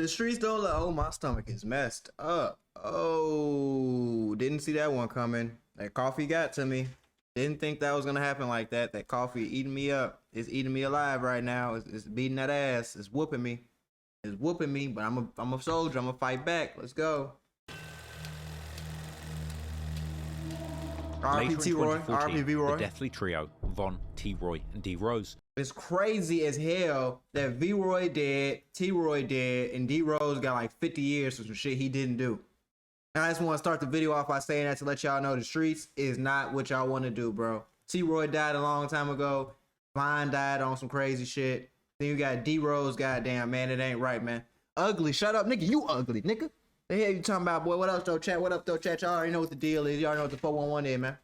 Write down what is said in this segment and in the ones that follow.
The streets don't look. Oh, my stomach is messed up. Oh, didn't see that one coming. That coffee got to me. Didn't think that was gonna happen like that. That coffee eating me up. It's eating me alive right now. It's beating that ass. It's whooping me. It's whooping me. But I'm a soldier. I'm gonna fight back. Let's go. Later in RP T-Roy, 2014, RP V-Roy. the deathly trio, Von, T-Roy, and D-Rose. It's crazy as hell that V-Roy dead, T-Roy dead, and D-Rose got like 50 years for some shit he didn't do. And I just want to start the video off by saying that to let y'all know the streets is not what y'all want to do, bro. T-Roy died a long time ago. Vine died on some crazy shit. Then you got D-Rose, goddamn, man, it ain't right, man. Ugly, shut up, nigga, you ugly, nigga. The hell you talking about, boy? What else, though, chat? What up, though, chat? Y'all already know what the deal is. Y'all already know what the 411 is, man.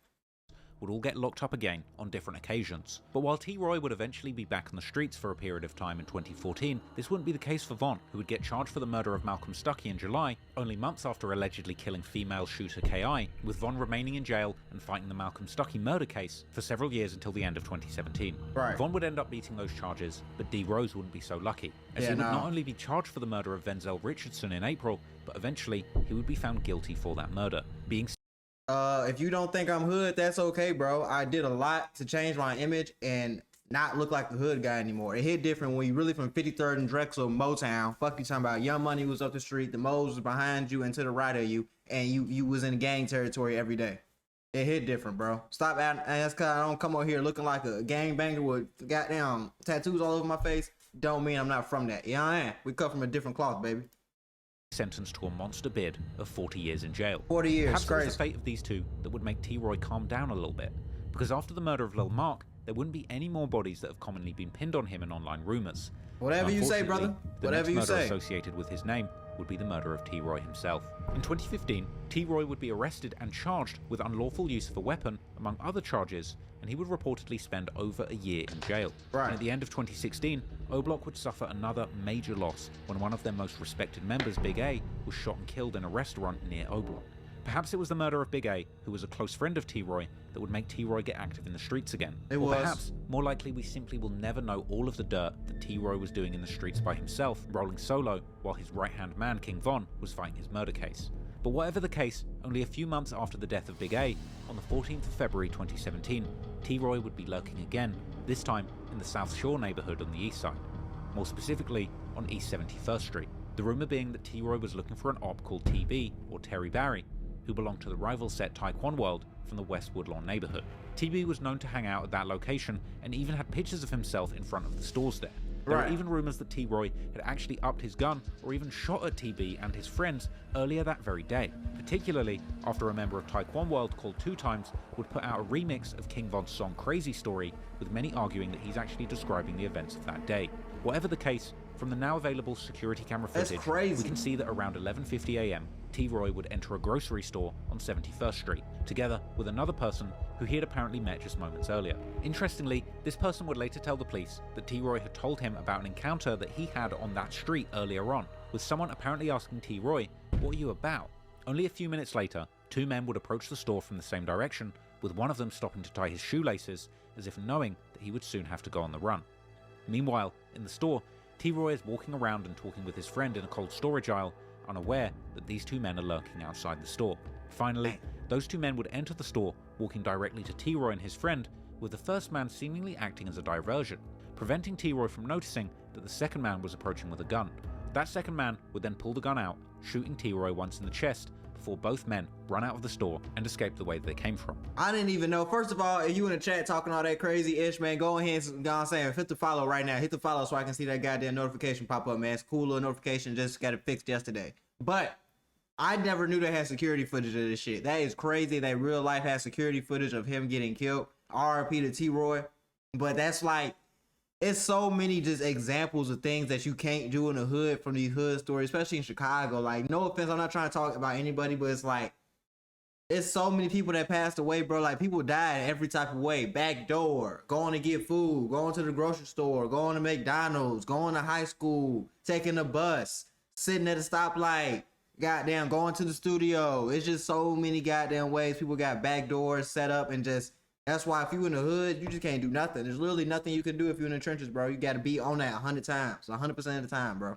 Would all get locked up again on different occasions. But while T-Roy would eventually be back on the streets for a period of time in 2014, this wouldn't be the case for Von, who would get charged for the murder of Malcolm Stuckey in July, only months after allegedly killing female shooter KI, with Von remaining in jail and fighting the Malcolm Stuckey murder case for several years until the end of 2017. Right. Von would end up beating those charges, but D. Rose wouldn't be so lucky, as he would not only be charged for the murder of Venzel Richardson in April, but eventually he would be found guilty for that murder, being if you don't think I'm hood, that's okay, bro. I did a lot to change my image and not look like the hood guy anymore. It hit different when you really from 53rd and Drexel, Motown. Fuck you talking about. Young Money was up the street, the Moes was behind you and to the right of you, and you was in gang territory every day. It hit different, bro. Stop and that's cause I don't come over here looking like a gangbanger with goddamn tattoos all over my face. Don't mean I'm not from that. Yeah, I am. We come from a different cloth, baby. sentenced to a monster bid of 40 years in jail. 40 years, Perhaps crazy. it was the fate of these two that would make T-Roy calm down a little bit, because after the murder of Lil Mark, there wouldn't be any more bodies that have commonly been pinned on him in online rumors. Whatever you say, brother. Whatever you say. The next murder say. associated with his name would be the murder of T-Roy himself. In 2015, T-Roy would be arrested and charged with unlawful use of a weapon, among other charges, and he would reportedly spend over a year in jail. Right. And at the end of 2016, Oblock would suffer another major loss when one of their most respected members, Big A, was shot and killed in a restaurant near Oblock. Perhaps it was the murder of Big A, who was a close friend of T-Roy, that would make T-Roy get active in the streets again. Or perhaps, more likely, we simply will never know all of the dirt that T-Roy was doing in the streets by himself, rolling solo, while his right-hand man, King Von, was fighting his murder case. But whatever the case, only a few months after the death of Big A, on the 14th of February 2017, T-Roy would be lurking again, this time in the South Shore neighborhood on the east side. More specifically, on East 71st Street. The rumor being that T-Roy was looking for an op called TB, or Terry Barry, who belonged to the rival set Taekwon World from the West Woodlawn neighborhood. TB was known to hang out at that location and even had pictures of himself in front of the stores there. There are even rumors that T-Roy had actually upped his gun or even shot at TB and his friends earlier that very day, particularly after a member of Taekwon World called 2 Times would put out a remix of King Von's song Crazy Story, with many arguing that he's actually describing the events of that day. Whatever the case, from the now available security camera footage, we can see that around 11:50 AM, T-Roy would enter a grocery store on 71st Street, together with another person who he had apparently met just moments earlier. Interestingly, this person would later tell the police that T-Roy had told him about an encounter that he had on that street earlier on, with someone apparently asking T-Roy, "What are you about?" Only a few minutes later, 2 men would approach the store from the same direction, with one of them stopping to tie his shoelaces, as if knowing that he would soon have to go on the run. Meanwhile, in the store, T-Roy is walking around and talking with his friend in a cold storage aisle, unaware that these 2 men are lurking outside the store. Finally, those 2 men would enter the store, walking directly to T-Roy and his friend, with the first man seemingly acting as a diversion, preventing T-Roy from noticing that the second man was approaching with a gun. That second man would then pull the gun out, shooting T-Roy once in the chest, before both men run out of the store and escape the way that they came from. I didn't even know. First of all, if you in the chat talking all that crazy ish, man, go ahead and, you know what I'm saying, hit the follow right now. Hit the follow so I can see that goddamn notification pop up, man. It's a cool little notification. Just got it fixed yesterday. But I never knew they had security footage of this shit. That is crazy. That real life has security footage of him getting killed. RIP to T-Roy. But that's like, it's so many just examples of things that you can't do in the hood from these hood stories, especially in Chicago. Like, no offense, I'm not trying to talk about anybody, but it's like, it's so many people that passed away, bro. Like, people died every type of way. Back door, going to get food, going to the grocery store, going to McDonald's, going to high school, taking a bus, sitting at a stoplight, goddamn, going to the studio. It's just so many goddamn ways people got back doors set up, and just, that's why if you in the hood, you just can't do nothing. There's literally nothing you can do if you're in the trenches, bro. You got to be on that 100 times, 100% of the time, bro.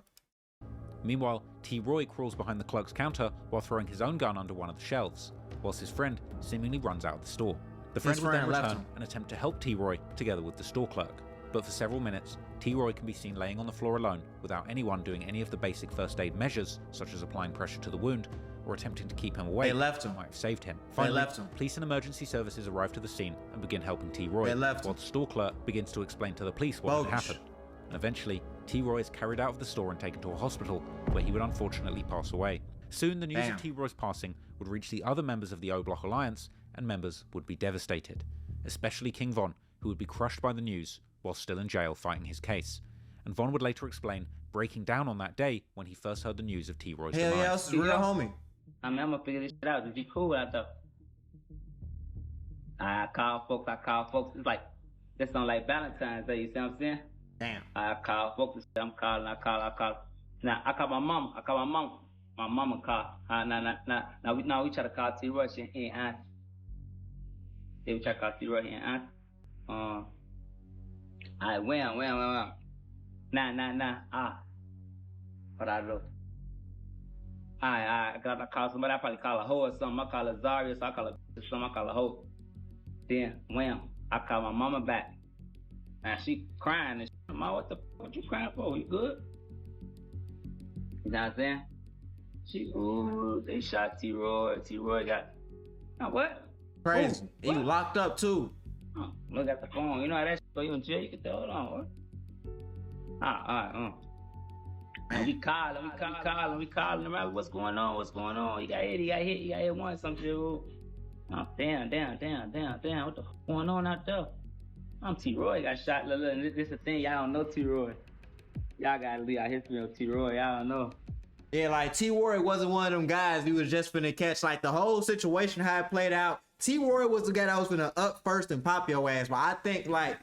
Meanwhile, T. Roy crawls behind the clerk's counter while throwing his own gun under one of the shelves, whilst his friend seemingly runs out of the store. The friend would then return and attempt to help T. Roy together with the store clerk, but for several minutes, T. Roy can be seen laying on the floor alone without anyone doing any of the basic first aid measures, such as applying pressure to the wound or attempting to keep him away. They left him. Might have saved him. Finally, they left him. Police and emergency services arrive to the scene and begin helping T. Roy, while the store clerk begins to explain to the police what had happened. And eventually, T. Roy is carried out of the store and taken to a hospital, where he would unfortunately pass away. Soon, the news of T. Roy's passing would reach the other members of the Oblock Alliance, and members would be devastated, especially King Von, who would be crushed by the news while still in jail fighting his case. And Von would later explain breaking down on that day when he first heard the news of T. Roy's demise. Hell yeah, this is real homie. I'm gonna figure this shit out. Just be cool out there. I call folks. It's like, this on like Valentine's Day, you see what I'm saying? Damn. I call folks. I'm calling. I call. Now, I call my mom. My mama call. Now we try to call T. Roy. She ain't answer. They try to call T. Roy. He ain't answer. I went. Nah. What I do? I gotta call somebody. I probably call a hoe or something. I call a Zaria, so I call a something. I call a hoe. Then, wham, I call my mama back. And she crying and shit. Mama, what you crying for? You good? You know what I'm saying? She, ooh, they shot T-Roy. T-Roy got, what? Crazy. Ooh, what? You locked up too. Look at the phone. You know how that shit go, you in jail, you can tell, hold on, what? And we calling him. What's going on? He got hit once, some shit. Oh, damn. What the fuck going on out there? I'm T-Roy, got shot. Look, this is the thing, y'all don't know T-Roy. Y'all gotta leave our history of T-Roy, y'all don't know. Yeah, like T-Roy wasn't one of them guys he was just finna catch. Like the whole situation, how it played out, T-Roy was the guy that was finna up first and pop your ass. But I think like,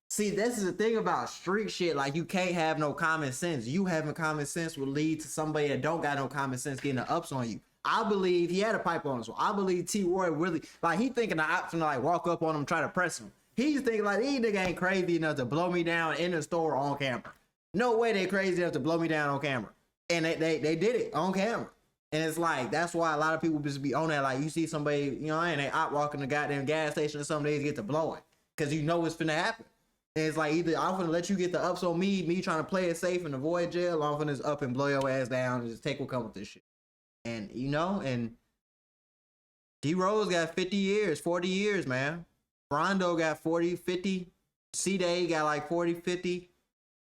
see, this is the thing about street shit. Like, you can't have no common sense. You having common sense will lead to somebody that don't got no common sense getting the ups on you. I believe he had a pipe on him. So I believe T-Roy really, like, he thinking the option to, like, walk up on him, try to press him. He's thinking, like, these nigga ain't crazy enough to blow me down in the store on camera. No way they crazy enough to blow me down on camera. And they did it on camera. And it's like, that's why a lot of people just be on that. Like, you see somebody, you know, and they out walking the goddamn gas station or something, they get to blowing. Because you know it's finna happen. And it's like, either I'm gonna let you get the ups on me trying to play it safe and avoid jail, or I'm gonna just up and blow your ass down and just take what comes with this shit. And, you know, and D-Rose got 50 years, 40 years, man. Rondo got 40, 50. C-Day got like 40, 50.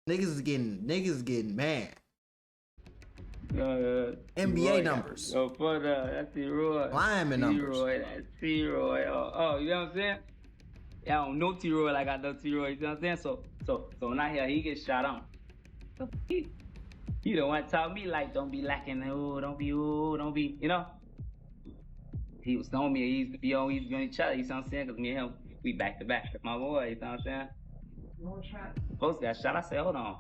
Niggas is getting mad. NBA numbers. Oh, for that's T-Roy. Lineman numbers. T-Roy, that's T-Roy. Oh, you know what I'm saying? Yeah, I don't know T-Roy like I know T-Roy. You know what I'm saying? So when I hear he gets shot on, he don't want to talk me like, don't be lacking, don't be, you know? He was on me, he used to be on each other, you know what I'm saying? Because me and him, we back to back with my boy, you know what I'm saying? Post got shot, I said, hold on.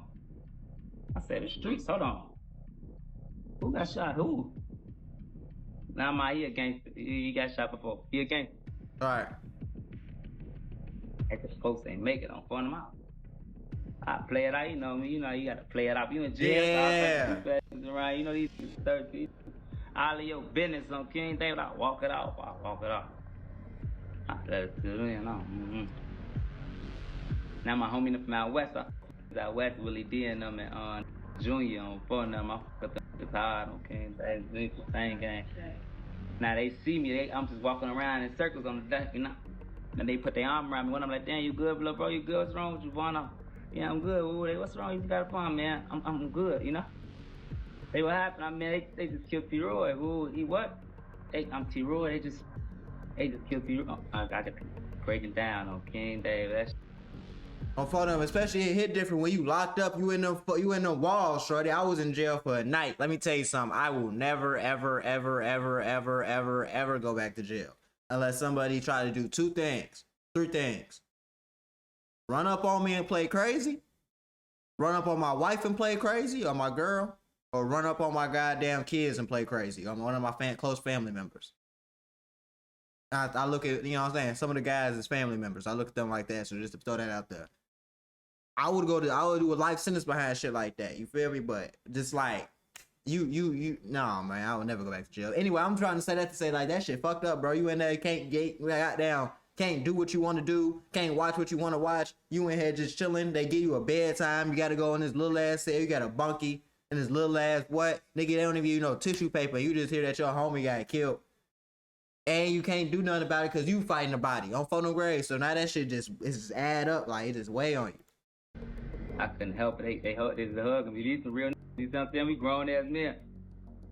I said, the streets, hold on. Who got shot? Who? Nah, he a gangster. He got shot before. He a gangster. All right. At the folks ain't make it, I'm pulling them out. I play it out, you know me. You know, you gotta play it out. You in jail, yeah. Around, you know, these 30. All of your business on King David, I walk it off. I let it do it, you know. Now my homie from out west, out west Willie D and them and Junior on phone of them. I fucked up this hard on King David, same game. Now they see me, I'm just walking around in circles on the deck, you know. And they put their arm around me when I'm like, damn, you good, bro? You good? What's wrong with you, Vaughn? Yeah, I'm good. What's wrong? You got a problem, man? I'm good, you know? Hey, what happened? I mean, they just killed T-Roy. Ooh, he what? I'm T-Roy. They just killed T-Roy. Oh, I got to break it down on King David. That's on phone them, especially it hit different when you locked up. You in the walls, shorty. I was in jail for a night. Let me tell you something. I will never, ever go back to jail unless somebody try to do 3 things: run up on me and play crazy, run up on my wife and play crazy, or my girl, or run up on my goddamn kids and play crazy, or one of my close family members. I look at, you know what I'm saying, some of the guys as family members. I look at them like that, so just to throw that out there. I would do a life sentence behind shit like that, you feel me? But just like, nah, man, I would never go back to jail. Anyway, I'm trying to say that to say like that shit fucked up, bro. You in there can't got down, can't do what you want to do, can't watch what you want to watch. You in here just chilling. They give you a bedtime. You got to go in this little ass cell. You got a bunkie in this little ass what? Nigga, they don't even give you no tissue paper. You just hear that your homie got killed. And you can't do nothing about it because you fighting the body on phone grade. So now that shit just add up, like it just weigh on you. I couldn't help it. They hugging me. These some real niggas. You know what I'm saying? We grown ass men.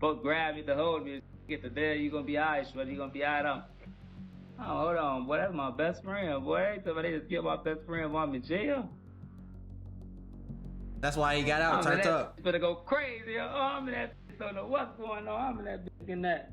Folks grab me to hold me. Get to there, you gonna be alright, shorty. You gonna be alright. Oh, hold on, boy. That's my best friend, boy. Somebody just killed my best friend while I'm in jail. That's why he got out, turned up. It's gonna go crazy. Oh, I'm in that. Don't know what's going on. I'm in that bitch in that.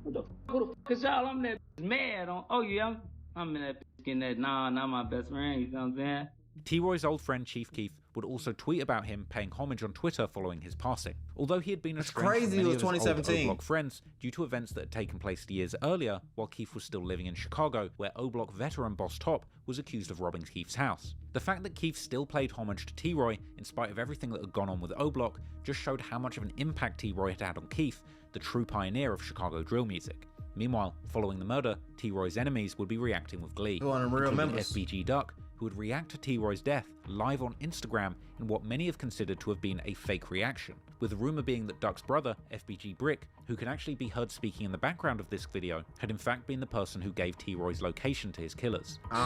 Who the fuck is y'all? I'm that bitch mad on. Oh yeah, I'm in that bitch in that. Nah, not my best friend. You know what I'm saying? T-Roy's old friend Chief Keef would also tweet about him paying homage on Twitter following his passing. Although he had been estranged from many of his old Oblock friends due to events that had taken place years earlier while Keef was still living in Chicago, where Oblock veteran Boss Top was accused of robbing Keef's house. The fact that Keef still paid homage to T-Roy in spite of everything that had gone on with Oblock just showed how much of an impact T-Roy had had on Keef, the true pioneer of Chicago drill music. Meanwhile, following the murder, T-Roy's enemies would be reacting with glee, including FBG Duck, who would react to T-Roy's death live on Instagram in what many have considered to have been a fake reaction, with the rumour being that Duck's brother, FBG Brick, who can actually be heard speaking in the background of this video, had in fact been the person who gave T-Roy's location to his killers. I'm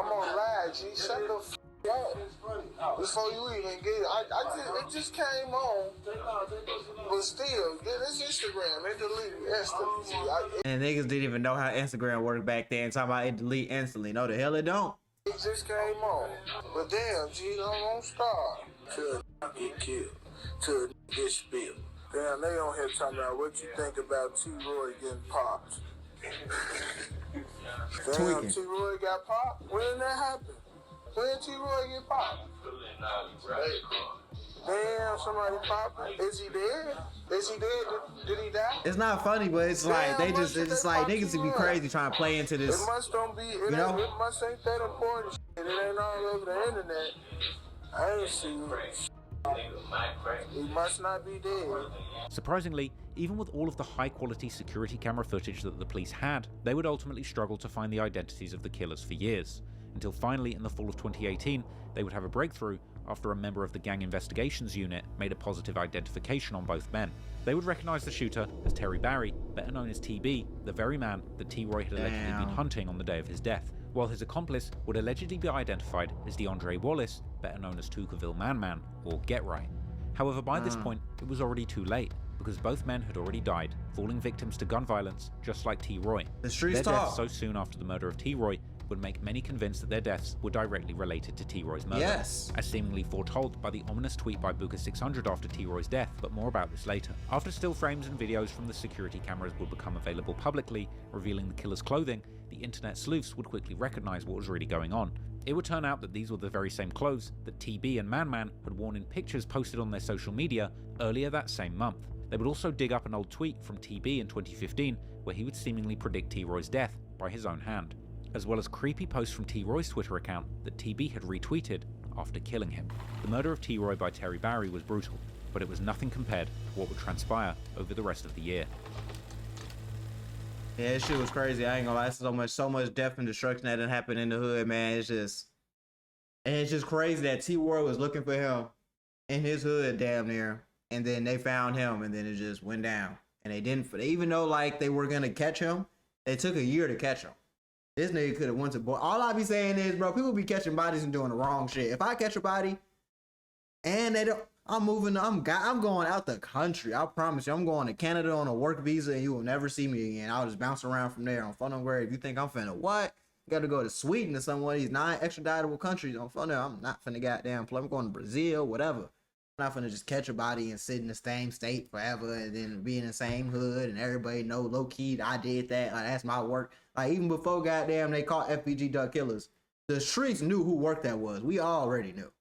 on live, G. Shut the f*** up. Before you even get it, it just came on. But still, this Instagram, it deleted instantly. And niggas didn't even know how Instagram worked back then. Talking about it delete instantly. No, the hell it don't. It just came on. But damn, G, don't start. Till get killed. Till get spilled. Damn, they on here talking about what you think about T-Roy getting popped. Damn, T-Roy got popped? When did that happen? When did T-Roy get popped? Damn, somebody popped him. Is he dead? Is he dead? Did he die? It's not funny, but it's like it's just like niggas would be crazy trying to play into this. It must don't be. It must ain't that important. It ain't all over the internet. I ain't seen it. He must not be dead. Surprisingly, even with all of the high-quality security camera footage that the police had, they would ultimately struggle to find the identities of the killers for years, until finally in the fall of 2018, they would have a breakthrough after a member of the Gang Investigations Unit made a positive identification on both men. They would recognize the shooter as Terry Barry, better known as TB, the very man that T-Roy had allegedly been hunting on the day of his death, while his accomplice would allegedly be identified as DeAndre Wallace, better known as Tuckerville Man or Get Right. However, by this point, it was already too late, because both men had already died, falling victims to gun violence, just like T-Roy. Their deaths so soon after the murder of T-Roy would make many convinced that their deaths were directly related to T-Roy's murder, as seemingly foretold by the ominous tweet by Booker600 after T-Roy's death, but more about this later. After still frames and videos from the security cameras would become available publicly, revealing the killer's clothing, the internet sleuths would quickly recognize what was really going on. It would turn out that these were the very same clothes that TB and Man had worn in pictures posted on their social media earlier that same month. They would also dig up an old tweet from TB in 2015 where he would seemingly predict T-Roy's death by his own hand, as well as creepy posts from T-Roy's Twitter account that TB had retweeted after killing him. The murder of T-Roy by Terry Barry was brutal, but it was nothing compared to what would transpire over the rest of the year. Yeah, this shit was crazy. I ain't gonna lie. So much death and destruction that done happened in the hood, man. It's just crazy that T-Roy was looking for him in his hood damn near. And then they found him, and then it just went down. And they didn't, even though like they were gonna catch him, it took a year to catch him. This nigga could have went to boy. All I be saying is, bro, people be catching bodies and doing the wrong shit. If I catch a body, and they don't, I'm going out the country. I promise you, I'm going to Canada on a work visa, and you will never see me again. I'll just bounce around from there on fun and grade. If you think I'm finna what? You got to go to Sweden or some of these 9 extraditable countries on fun. I'm not finna goddamn play. I'm going to Brazil, whatever. I'm not finna just catch a body and sit in the same state forever and then be in the same hood and everybody know low key I did that. Like that's my work. Like even before goddamn they caught FBG Duck Killers, the streets knew who work that was. We already knew.